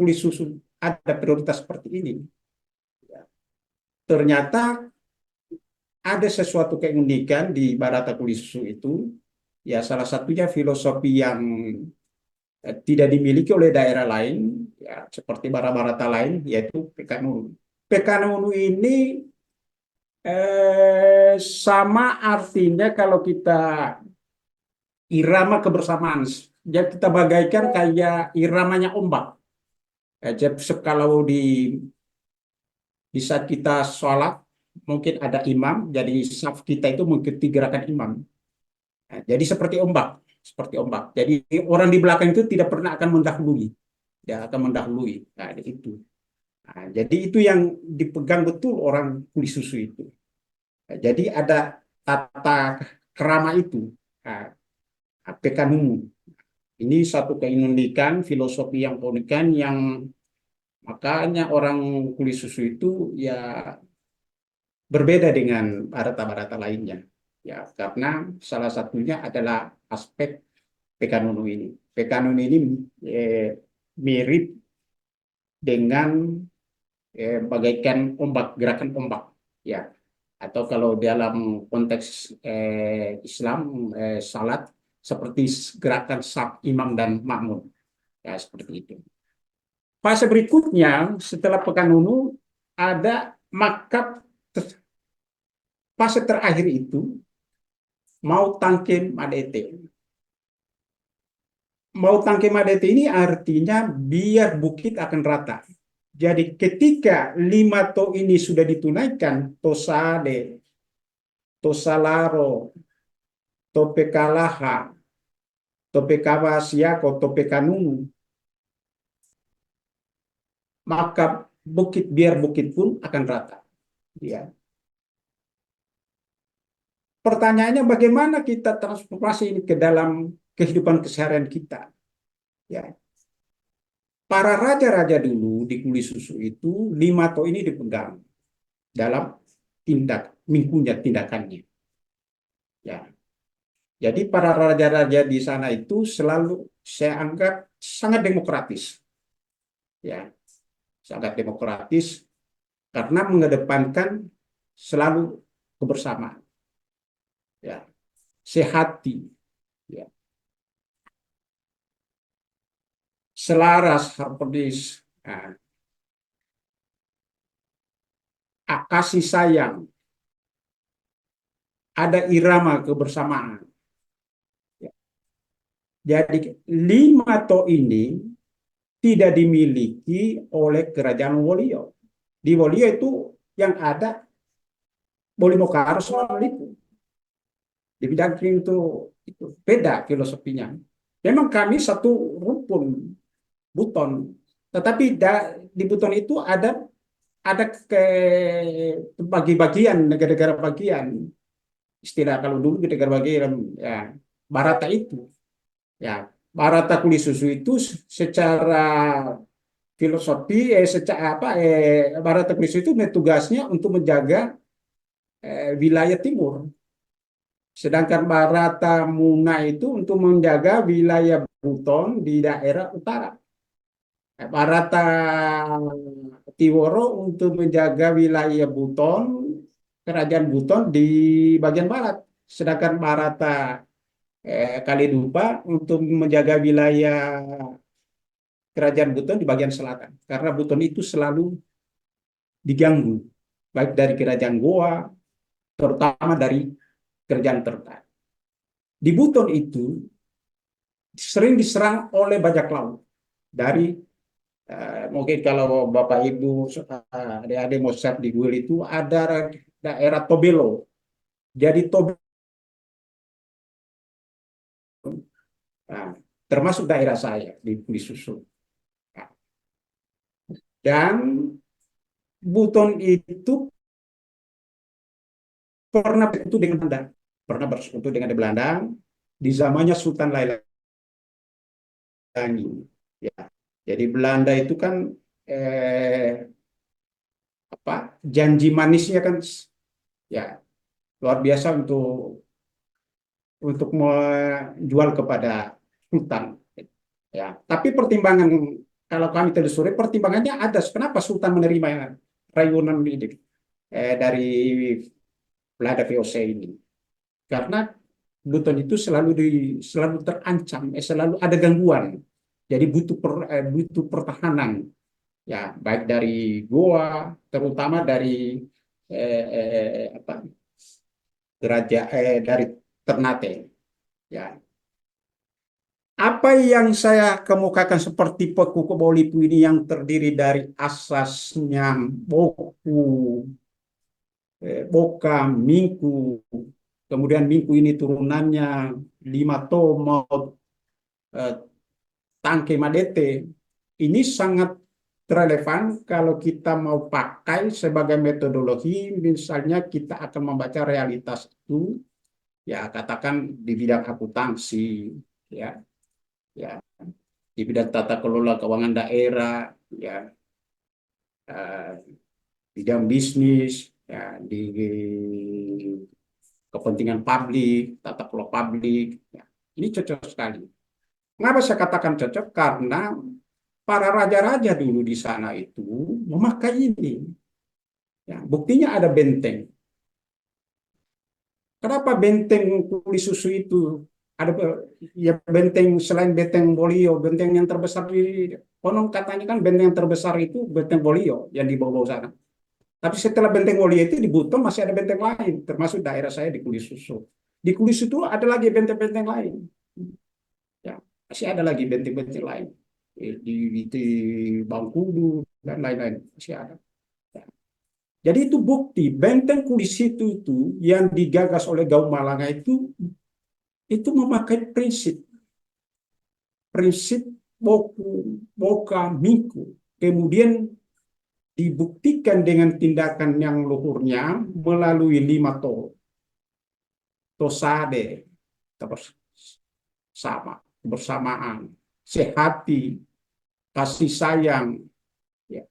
kulit susu ada prioritas seperti ini. Ternyata ada sesuatu keunikan di Barata kulit susu itu. Ya, salah satunya filosofi yang tidak dimiliki oleh daerah lain, ya, seperti Barata lain, yaitu Pekanunu. Pekanunu ini sama artinya kalau kita irama kebersamaan. Jadi kita bagaikan kayak iramanya ombak. Jadi kalau di saat kita sholat, mungkin ada imam, jadi saf kita itu mengikuti gerakan imam. Nah, jadi seperti ombak, seperti ombak. Jadi orang di belakang itu tidak pernah akan mendahului, ya akan mendahului. Nah, itu. Nah, jadi itu yang dipegang betul orang kuli susu itu. Nah, jadi ada tata kerama itu, nah, Pekanungu. Ini satu keunikan, filosofi yang keunikan yang makanya orang kuli susu itu ya berbeda dengan barata-barata lainnya. Ya, karena salah satunya adalah aspek Pekanunu ini. Pekanunu ini eh, mirip dengan bagaikan ombak, gerakan ombak. Ya, atau kalau dalam konteks Islam, salat seperti gerakan saf imam dan makmum. Ya, seperti itu. Fase berikutnya setelah Pekanunu ada makab. Fase terakhir itu mau tangkim madete. Mau tangkim madete ini artinya biar bukit akan rata. Jadi ketika 5 to ini sudah ditunaikan, tosade, tosalaro, topekalaha, topekawasiako, topekanunu, maka bukit biar bukit pun akan rata. Ya. Pertanyaannya bagaimana kita transformasi ini ke dalam kehidupan keseharian kita? Ya. Para raja-raja dulu di Kuli Susu itu 5 to ini dipegang dalam mingkunya tindakannya. Ya. Jadi para raja-raja di sana itu selalu saya anggap sangat demokratis. Ya, sangat demokratis karena mengedepankan selalu kebersamaan. Ya, sehati, ya, selaras, harmonis, nah, kasih sayang, ada irama kebersamaan. Ya. Jadi 5 to ini tidak dimiliki oleh kerajaan Wolio. Di Wolio itu yang ada Bolimokaro soal itu. Di bidang itu beda filosofinya. Memang kami satu rumpun buton, tetapi di buton itu ada ke bagi-bagian negara-negara bagian. Istilah kalau dulu negara bagian ya Barata itu. Ya, Barata Kuli Susu itu secara filosofi secara apa Barata Kuli Susu itu tugasnya untuk menjaga wilayah timur. Sedangkan Barata Muna itu untuk menjaga wilayah Buton di daerah utara. Barata Tiworo untuk menjaga wilayah Buton, kerajaan Buton di bagian barat. Sedangkan Barata Kalidupa untuk menjaga wilayah kerajaan Buton di bagian selatan. Karena Buton itu selalu diganggu, baik dari kerajaan Goa, terutama dari kerajaan Tertai. Di Buton itu sering diserang oleh bajak laut dari mungkin kalau Bapak Ibu adik-adik mau share di Google itu ada daerah Tobelo. Jadi Tobelo nah, termasuk daerah saya di Susu. Dan Buton itu pernah bersekutu dengan Belanda. Pernah bersekutu dengan Belanda di zamannya Sultan Lailani. Ya. Jadi Belanda itu kan eh, apa janji manisnya kan ya luar biasa untuk menjual kepada Sultan. Ya, tapi pertimbangan kalau kami telusuri pertimbangannya ada. Kenapa Sultan menerima rayunan ini dari Lada VOC ini? Karena Buton itu selalu terancam, selalu ada gangguan. Jadi butuh pertahanan, ya baik dari Goa, terutama dari apa dari Ternate, ya. Apa yang saya kemukakan seperti Peku Kebolipu ini yang terdiri dari asasnya Boku, Boka, Mingku, kemudian Mingku ini turunannya Lima Tomo, eh, Tangke Madete, ini sangat relevan kalau kita mau pakai sebagai metodologi, misalnya kita akan membaca realitas itu, ya katakan di bidang akuntansi, ya, ya, di bidang tata kelola keuangan daerah, ya, eh, bidang bisnis, ya, di kepentingan publik, tata kelola publik, ya. Ini cocok sekali. Kenapa saya katakan cocok? Karena para raja-raja dulu di sana itu memakai ini. Ya, buktinya ada benteng. Kenapa benteng Kuli Susu itu ada, ya benteng selain benteng Bolio, benteng yang terbesar di konon katanya kan benteng yang terbesar itu benteng Bolio yang di bawah sana. Tapi setelah benteng Bolio itu di Buton masih ada benteng lain, termasuk daerah saya di Kuli Susu. Di Kuli Susu ada lagi benteng-benteng lain. Ya, masih ada lagi benteng-benteng lain di Bangkudu dan lain-lain masih ada. Ya. Jadi itu bukti benteng kulis itu yang digagas oleh Gaum Malanga itu memakai prinsip boku boka miku. Kemudian dibuktikan dengan tindakan yang luhurnya melalui lima tosade, sama bersamaan, sehati, kasih sayang, ya,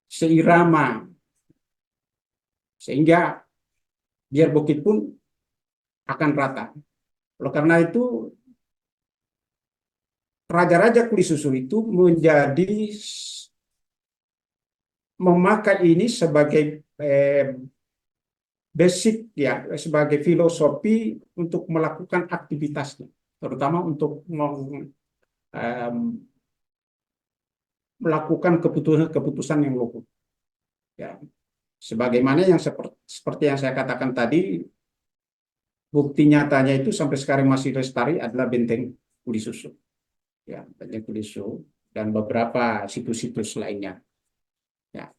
seirama, sehingga biar bukit pun akan rata. Oleh karena itu, raja-raja kulit susu itu menjadi memakai ini sebagai basic, ya, sebagai filosofi untuk melakukan aktivitasnya, terutama untuk melakukan keputusan-keputusan yang luhur. Ya, sebagaimana yang seperti yang saya katakan tadi, bukti nyatanya itu sampai sekarang masih lestari adalah benteng Kuli Susu, ya, benteng Kuli Susu dan beberapa situs-situs lainnya. Ya.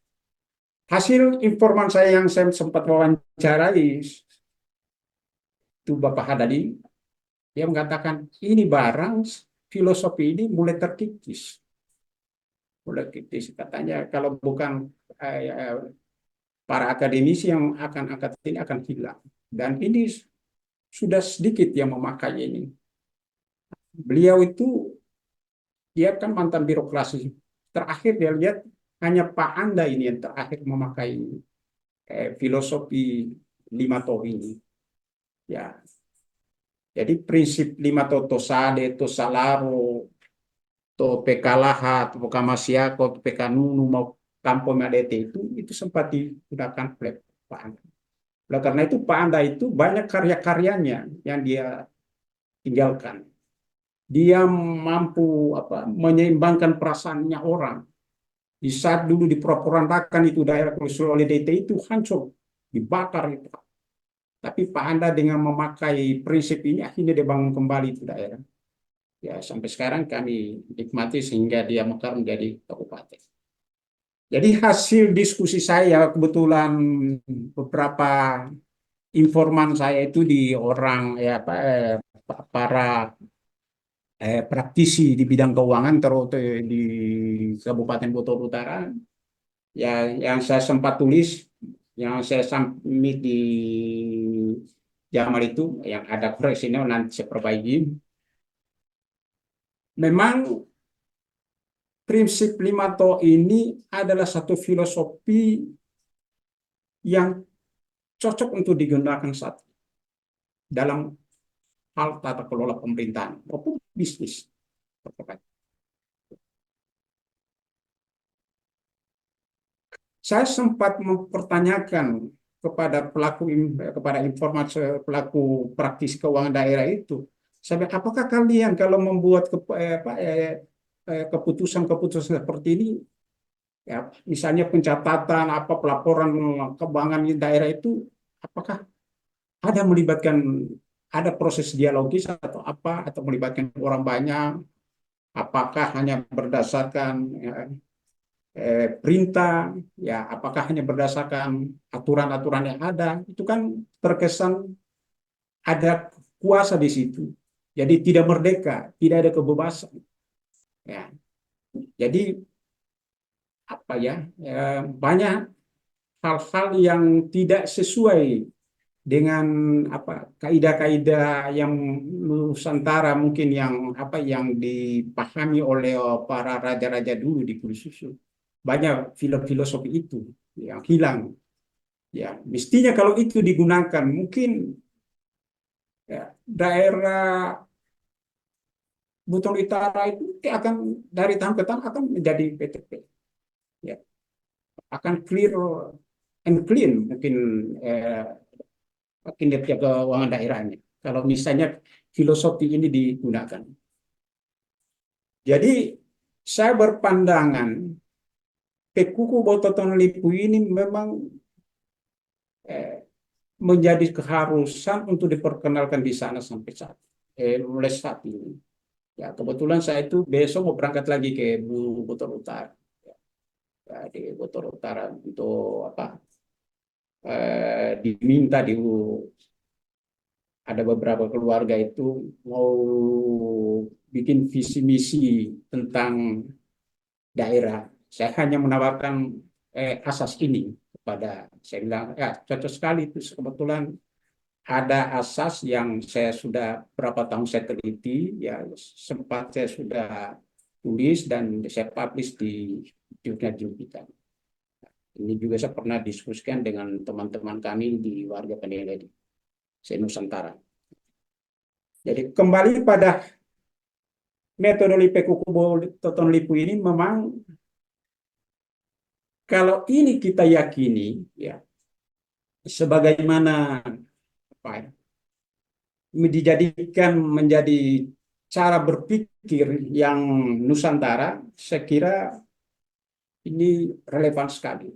Hasil informan saya yang saya sempat wawancarai itu Bapak Hadadi, dia mengatakan ini barang filosofi ini mulai terkikis, mulai terkikis. Katanya kalau bukan para akademisi yang akan angkat ini akan hilang. Dan ini sudah sedikit yang memakai ini. Beliau itu, dia kan mantan birokrasi. Terakhir dia lihat hanya Pak Anda ini yang terakhir memakai filosofi lima to ini. Ya, jadi prinsip lima to sade, to salaro, to pekalaha, to pekamasiako, to pekanunu, mau kampung adete itu sempat digunakan oleh Pak Anda. Oleh karena itu Pak Anda itu banyak karya-karyanya yang dia tinggalkan. Dia mampu menyeimbangkan perasaannya orang. Di saat dulu diporak-porandakan itu daerah Kulusul oleh DT itu hancur, dibakar itu. Tapi Pak Anda dengan memakai prinsip ini akhirnya dia bangun kembali itu daerah. Ya sampai sekarang kami nikmati sehingga dia mekar menjadi kabupaten. Jadi hasil diskusi saya kebetulan beberapa informan saya itu di orang ya para praktisi di bidang keuangan terutama di Kabupaten Bogor Utara, ya yang saya sempat tulis, yang saya submit di Jamal itu yang ada koreksinya nanti saya perbaiki. Memang prinsip lima to ini adalah satu filosofi yang cocok untuk digunakan saat dalam hal tata kelola pemerintahan maupun bisnis. saya sempat mempertanyakan kepada informasi pelaku praktis keuangan daerah itu, sampai apakah kalian kalau membuat keputusan-keputusan seperti ini, ya misalnya pencatatan apa pelaporan keuangan di daerah itu, apakah ada melibatkan ada proses dialogis atau apa atau melibatkan orang banyak, apakah hanya berdasarkan perintah, ya apakah hanya berdasarkan aturan-aturan yang ada, itu kan terkesan ada kuasa di situ, jadi tidak merdeka, tidak ada kebebasan, ya. Jadi apa ya, banyak hal-hal yang tidak sesuai dengan apa kaidah-kaidah yang Nusantara, mungkin yang apa yang dipahami oleh para raja-raja dulu di Kudu Susu. Banyak filosofi itu yang hilang. Ya, mestinya kalau itu digunakan, mungkin ya, daerah Buton Utara itu akan dari tahun ke tahun akan menjadi PTP. Ya, akan clear and clean mungkin eh, kinerja keuangan daerahnya. Kalau misalnya filosofi ini digunakan. Jadi saya berpandangan Pekuku Bototon Lipu ini memang eh, menjadi keharusan untuk diperkenalkan di sana sampai mulai saat ini. Ya, kebetulan saya itu besok mau berangkat lagi ke Bogor Utara. Ya, di Bogor Utara untuk apa? Diminta ada beberapa keluarga itu mau bikin visi misi tentang daerah. Saya hanya menawarkan asas ini kepada, saya bilang ya cocok sekali itu, kebetulan ada asas yang saya sudah berapa tahun saya teliti, ya sempat saya sudah tulis dan saya publish di jurnal kita. Ini juga saya pernah diskusikan dengan teman-teman kami di warga penilai di Nusantara. Jadi kembali pada metode Pekuku Toton Lipu ini, memang kalau ini kita yakini, ya sebagaimana apa ya, dijadikan menjadi cara berpikir yang Nusantara, saya kira ini relevan sekali.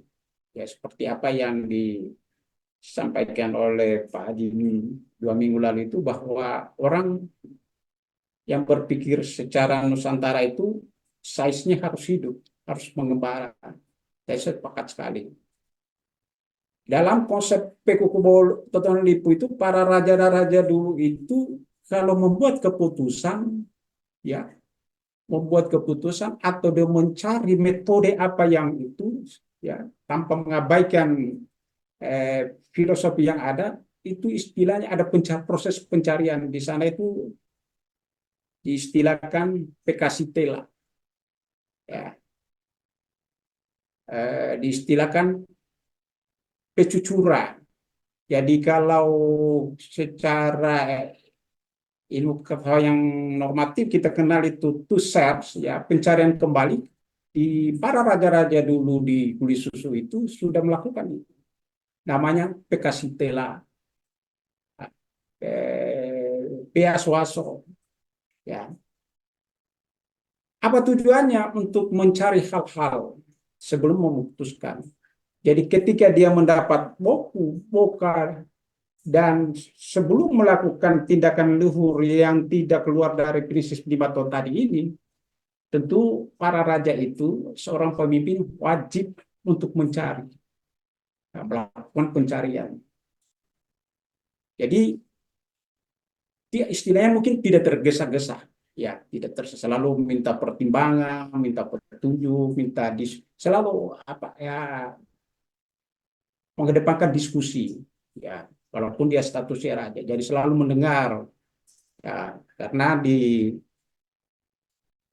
Ya seperti apa yang disampaikan oleh Pak Haji 2 minggu lalu itu, bahwa orang yang berpikir secara Nusantara itu size-nya harus hidup, harus mengembara. Saya sepakat sekali. Dalam konsep Pekukubo Toton Lipu itu, para raja-raja dulu itu kalau membuat keputusan atau dia mencari metode apa yang itu, ya tanpa mengabaikan filosofi yang ada, itu istilahnya ada proses pencarian di sana, itu diistilahkan pekasitela, ya, diistilahkan pecucuran. Jadi kalau secara ilmu yang normatif kita kenal itu two search, ya pencarian kembali. Di para raja-raja dulu di Kuli Susu itu sudah melakukan itu. Namanya pekasitela, peaswaso, ya. Apa tujuannya? Untuk mencari hal-hal sebelum memutuskan. Jadi ketika dia mendapat bokar, dan sebelum melakukan tindakan luhur yang tidak keluar dari prinsip lima tahun tadi ini, tentu para raja itu, seorang pemimpin wajib untuk melakukan pencarian. Jadi dia istilahnya mungkin tidak tergesa-gesa, ya tidak selalu minta pertimbangan, minta petunjuk, selalu apa ya, mengedepankan diskusi, ya walaupun dia statusnya raja, jadi selalu mendengar, ya karena di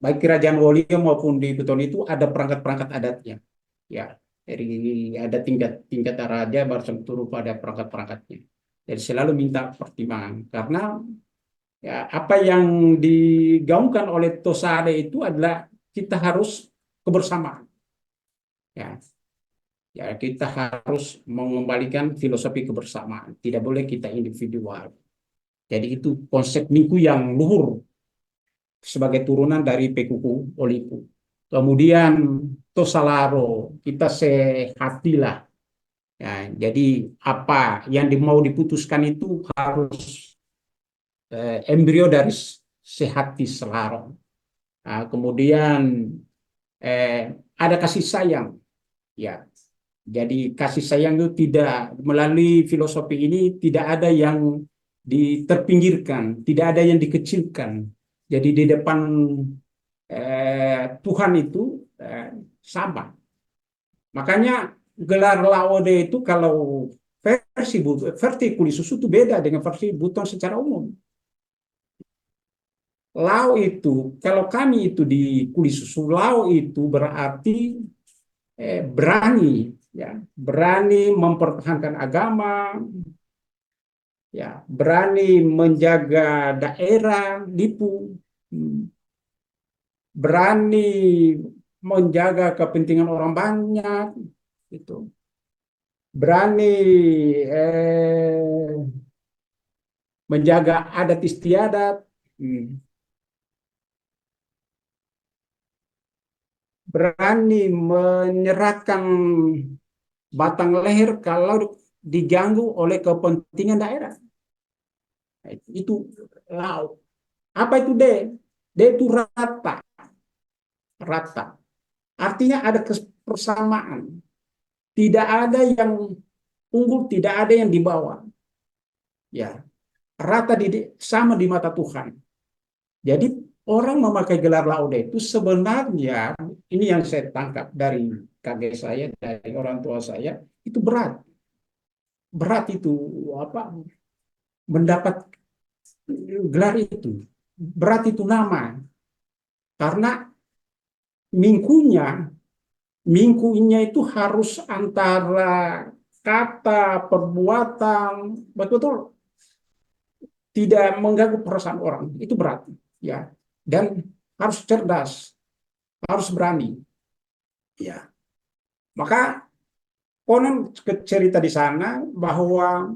baik kerajaan Wolio maupun di Buton itu ada perangkat-perangkat adatnya, ya dari ada tingkat raja baru turun pada perangkat-perangkatnya, jadi selalu minta pertimbangan, karena ya apa yang digaungkan oleh Tosade itu adalah kita harus kebersamaan, ya Ya, kita harus mengembalikan filosofi kebersamaan. Tidak boleh kita individual. Jadi itu konsep minggu yang luhur sebagai turunan dari Pekuku Oliku. Kemudian Tosalaro, kita sehatilah. Ya, jadi apa yang mau diputuskan itu harus embrio dari sehati selaro. Nah, kemudian eh, ada kasih sayang. Ya, jadi kasih sayang itu tidak melalui filosofi ini tidak ada yang diterpinggirkan, tidak ada yang dikecilkan. Jadi di depan Tuhan itu eh, sama. Makanya gelar Laude itu kalau versi kulit susu itu beda dengan versi Buton secara umum. Lao itu, kalau kami itu di kulit susu, Lao itu berarti berani, ya, berani mempertahankan agama, ya, berani menjaga daerah, Lipu, berani menjaga kepentingan orang banyak, itu, berani menjaga adat istiadat, berani menyerahkan batang leher kalau diganggu oleh kepentingan daerah. Itu laut. Apa itu D? D itu rata, rata. Artinya ada kebersamaan. Tidak ada yang unggul, tidak ada yang di bawah. Ya, rata sama di mata Tuhan. Jadi orang memakai gelar laude itu sebenarnya ini yang saya tangkap dari kakek saya, dari orang tua saya, itu berat. Berat itu apa? Mendapat gelar itu. Berat itu nama. Karena mingkunya, mingkunya itu harus antara kata, perbuatan, betul-betul tidak mengganggu perasaan orang. Itu berat, ya. Dan harus cerdas, harus berani, ya. Maka konon cerita di sana bahwa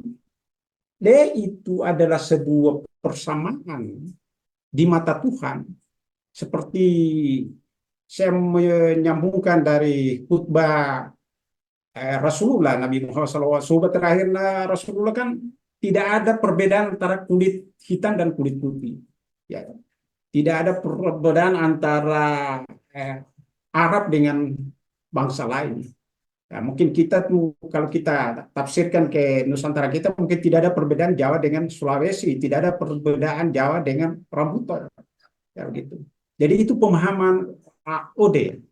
D itu adalah sebuah persamaan di mata Tuhan, seperti saya menyambungkan dari khutbah Rasulullah Nabi Muhammad SAW terakhir Rasulullah kan tidak ada perbedaan antara kulit hitam dan kulit putih. Ya, tidak ada perbedaan antara eh, Arab dengan bangsa lain. Ya, mungkin kita tuh kalau kita tafsirkan ke Nusantara kita mungkin tidak ada perbedaan Jawa dengan Sulawesi, tidak ada perbedaan Jawa dengan Rambutan, ya gitu. Jadi itu pemahaman AOD.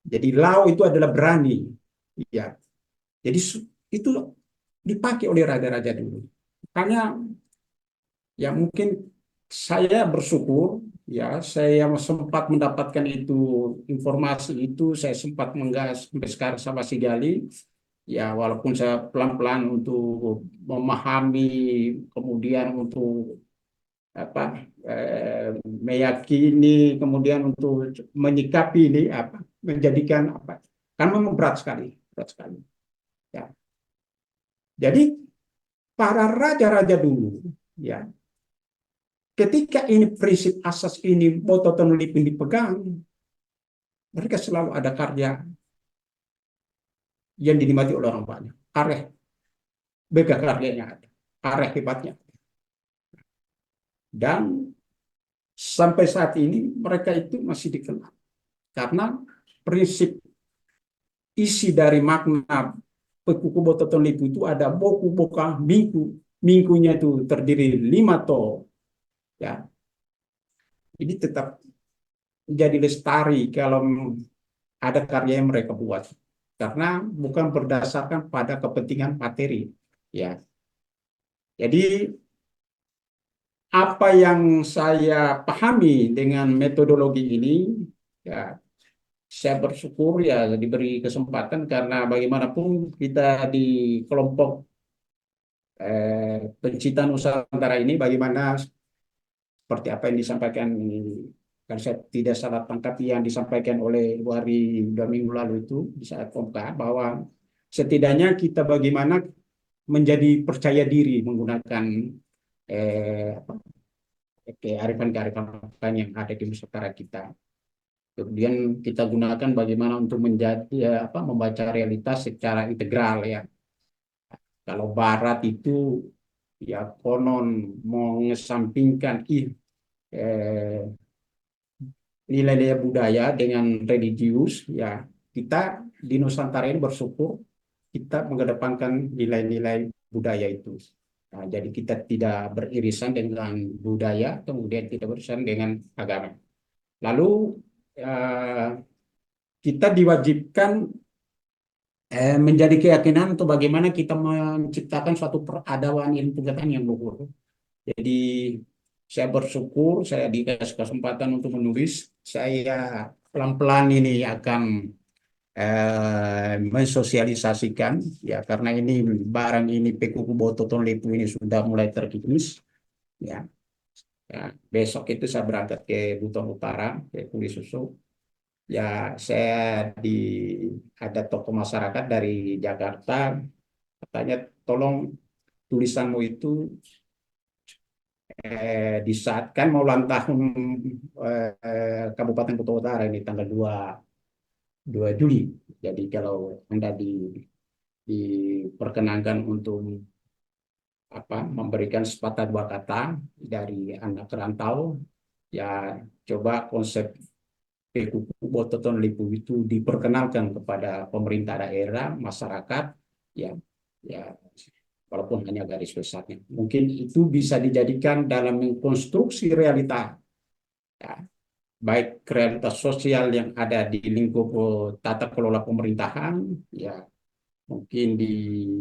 Jadi Lao itu adalah berani, ya. Jadi itu dipakai oleh raja-raja dulu. Makanya ya mungkin saya bersyukur ya saya sempat mendapatkan itu informasi itu saya sempat menggas sampai sekarang sama si Gali ya walaupun saya pelan-pelan untuk memahami kemudian untuk apa meyakini kemudian untuk menyikapi ini apa menjadikan apa kan memang berat sekali ya jadi para raja-raja dulu ya ketika ini prinsip asas ini Bototonulipin dipegang, mereka selalu ada karya yang dinikmati oleh orang banyak. Karya, bega karyanya ada, karya hebatnya. Dan sampai saat ini mereka itu masih dikenal. Karena prinsip isi dari makna Pekuku Bototonlipu itu ada boku, boka, minggu. Minggunya itu terdiri 5 to. Ya, ini tetap menjadi lestari kalau ada karya yang mereka buat karena bukan berdasarkan pada kepentingan materi ya jadi apa yang saya pahami dengan metodologi ini ya saya bersyukur ya diberi kesempatan karena bagaimanapun kita di kelompok pencinta Nusantara ini bagaimana seperti apa yang disampaikan kan saya tidak salah tangkap yang disampaikan oleh Bu Hari 2 minggu lalu itu di saat pembukaan bahwa setidaknya kita bagaimana menjadi percaya diri menggunakan apa, kearifan-kearifan yang ada di masyarakat kita. Kemudian kita gunakan bagaimana untuk menjadi apa, membaca realitas secara integral ya. Kalau Barat itu ya konon mengesampingkan eh, nilai-nilai budaya dengan religius ya, kita di Nusantara ini bersyukur kita mengedepankan nilai-nilai budaya itu. Nah, jadi kita tidak beririsan dengan budaya, kemudian tidak beririsan dengan agama. Lalu eh, kita diwajibkan menjadi keyakinan untuk bagaimana kita menciptakan suatu peradaban ilmu pengetahuan yang luhur. Jadi saya bersyukur saya dikasih kesempatan untuk menulis. Saya pelan-pelan ini akan mensosialisasikan ya, karena ini barang ini Pekuku Bototon Lepu ini sudah mulai terkikis ya. Ya, besok itu saya berangkat ke Buton Utara ke Kuli Susu. Ya, saya di ada tokoh masyarakat dari Jakarta katanya tolong tulisanmu itu di saat kan mau ulang tahun Kabupaten Buton Utara ini tanggal 2 Juli. Jadi kalau Anda diperkenankan untuk apa memberikan sepatah dua kata dari anak rantau, ya coba konsep Pekuku Bototon Lipu itu diperkenalkan kepada pemerintah daerah, masyarakat, ya, ya walaupun hanya garis besarnya. Mungkin itu bisa dijadikan dalam mengkonstruksi realita, ya, baik realitas sosial yang ada di lingkup tata kelola pemerintahan, ya mungkin di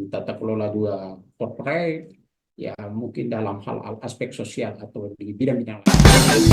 tata kelola juga corporate, ya mungkin dalam hal aspek sosial atau di bidang-bidang lain.